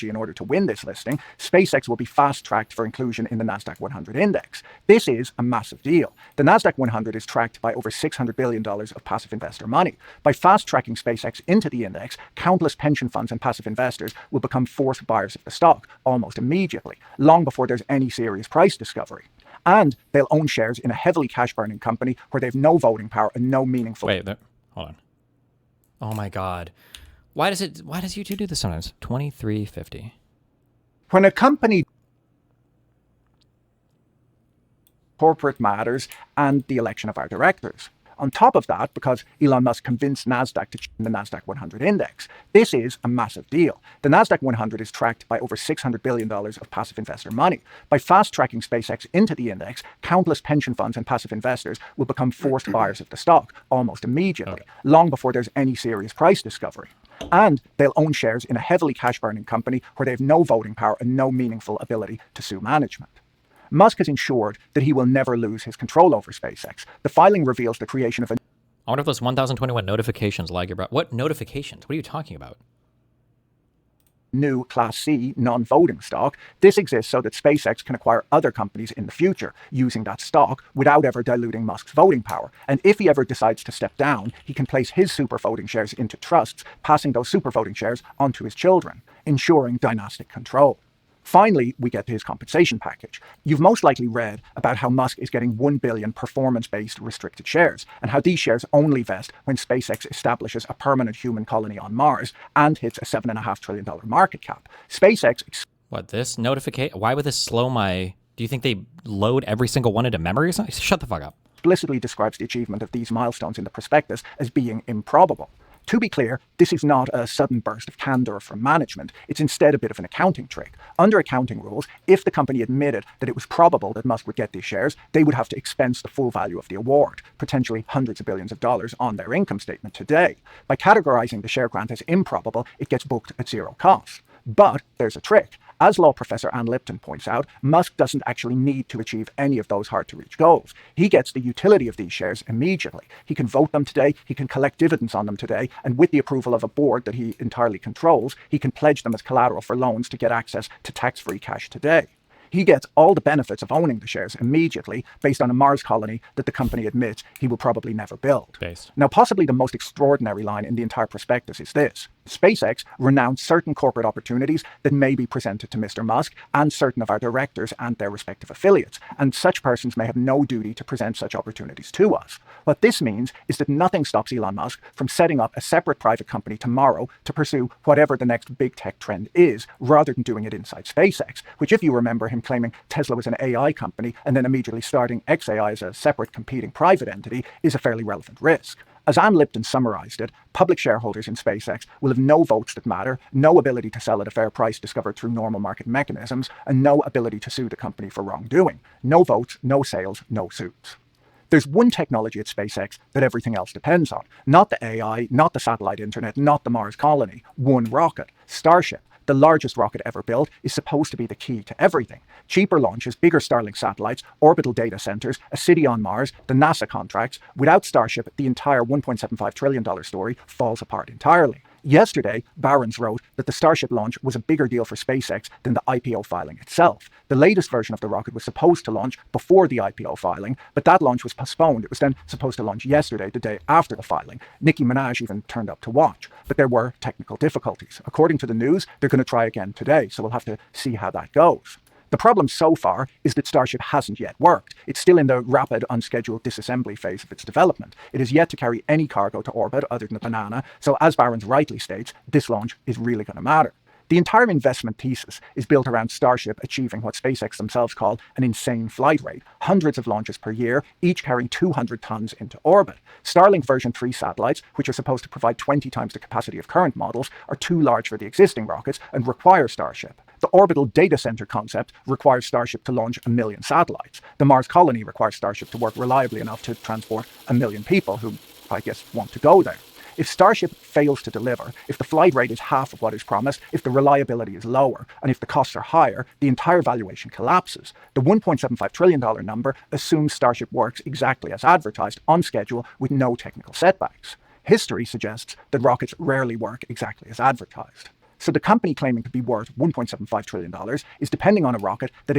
in order to win this listing, SpaceX will be fast-tracked for inclusion in the Nasdaq 100 index. This is a massive deal. The Nasdaq 100 is tracked by over $600 billion of passive investor money. By fast-tracking SpaceX into the index, countless pension funds and passive investors will become forced buyers of the stock almost immediately, long before there's any serious price discovery. And they'll own shares in a heavily cash-burning company where they have no voting power and no meaningful... Wait, hold on. Oh my God. Why does YouTube do this sometimes? 2350. When a company... corporate matters and the election of our directors. On top of that, because Elon Musk convinced Nasdaq to change the Nasdaq 100 index, this is a massive deal. The Nasdaq 100 is tracked by over $600 billion of passive investor money. By fast-tracking SpaceX into the index, countless pension funds and passive investors will become forced buyers of the stock almost immediately, long before there's any serious price discovery. And they'll own shares in a heavily cash-burning company where they have no voting power and no meaningful ability to sue management. Musk has ensured that he will never lose his control over SpaceX. The filing reveals the creation of a... I wonder if those 1021 notifications lag your breath. What notifications? What are you talking about? New Class C non-voting stock. This exists so that SpaceX can acquire other companies in the future using that stock without ever diluting Musk's voting power. And if he ever decides to step down, he can place his super voting shares into trusts, passing those super voting shares onto his children, ensuring dynastic control. Finally, we get to his compensation package. You've most likely read about how Musk is getting 1 billion performance-based restricted shares, and how these shares only vest when SpaceX establishes a permanent human colony on Mars and hits a $7.5 trillion market cap. SpaceX... What, this notification? Why would this slow my... Do you think they load every single one into memory or something? Shut the fuck up. Explicitly describes the achievement of these milestones in the prospectus as being improbable. To be clear, this is not a sudden burst of candor from management. It's instead a bit of an accounting trick. Under accounting rules, if the company admitted that it was probable that Musk would get these shares, they would have to expense the full value of the award, potentially hundreds of billions of dollars on their income statement today. By categorizing the share grant as improbable, it gets booked at zero cost. But there's a trick. As law professor Ann Lipton points out, Musk doesn't actually need to achieve any of those hard-to-reach goals. He gets the utility of these shares immediately. He can vote them today, he can collect dividends on them today, and with the approval of a board that he entirely controls, he can pledge them as collateral for loans to get access to tax-free cash today. He gets all the benefits of owning the shares immediately based on a Mars colony that the company admits he will probably never build. Now, possibly the most extraordinary line in the entire prospectus is this. SpaceX renounced certain corporate opportunities that may be presented to Mr. Musk and certain of our directors and their respective affiliates, and such persons may have no duty to present such opportunities to us. What this means is that nothing stops Elon Musk from setting up a separate private company tomorrow to pursue whatever the next big tech trend is, rather than doing it inside SpaceX, which, if you remember him claiming Tesla was an AI company and then immediately starting XAI as a separate competing private entity, is a fairly relevant risk. As Ann Lipton summarized it, public shareholders in SpaceX will have no votes that matter, no ability to sell at a fair price discovered through normal market mechanisms, and no ability to sue the company for wrongdoing. No votes, no sales, no suits. There's one technology at SpaceX that everything else depends on. Not the AI, not the satellite internet, not the Mars colony. One rocket, Starship. The largest rocket ever built, is supposed to be the key to everything. Cheaper launches, bigger Starlink satellites, orbital data centers, a city on Mars, the NASA contracts. Without Starship, the entire $1.75 trillion story falls apart entirely. Yesterday, Barron's wrote that the Starship launch was a bigger deal for SpaceX than the IPO filing itself. The latest version of the rocket was supposed to launch before the IPO filing, but that launch was postponed. It was then supposed to launch yesterday, the day after the filing. Nicki Minaj even turned up to watch, but there were technical difficulties. According to the news, they're going to try again today, so we'll have to see how that goes. The problem so far is that Starship hasn't yet worked. It's still in the rapid, unscheduled disassembly phase of its development. It is yet to carry any cargo to orbit other than a banana, so as Barron's rightly states, this launch is really going to matter. The entire investment thesis is built around Starship achieving what SpaceX themselves call an insane flight rate. Hundreds of launches per year, each carrying 200 tons into orbit. Starlink version 3 satellites, which are supposed to provide 20 times the capacity of current models, are too large for the existing rockets and require Starship. The orbital data center concept requires Starship to launch 1 million satellites. The Mars colony requires Starship to work reliably enough to transport 1 million people who, I guess, want to go there. If Starship fails to deliver, if the flight rate is half of what is promised, if the reliability is lower, and if the costs are higher, the entire valuation collapses. The $1.75 trillion number assumes Starship works exactly as advertised, on schedule, with no technical setbacks. History suggests that rockets rarely work exactly as advertised. So the company claiming to be worth $1.75 trillion is depending on a rocket that is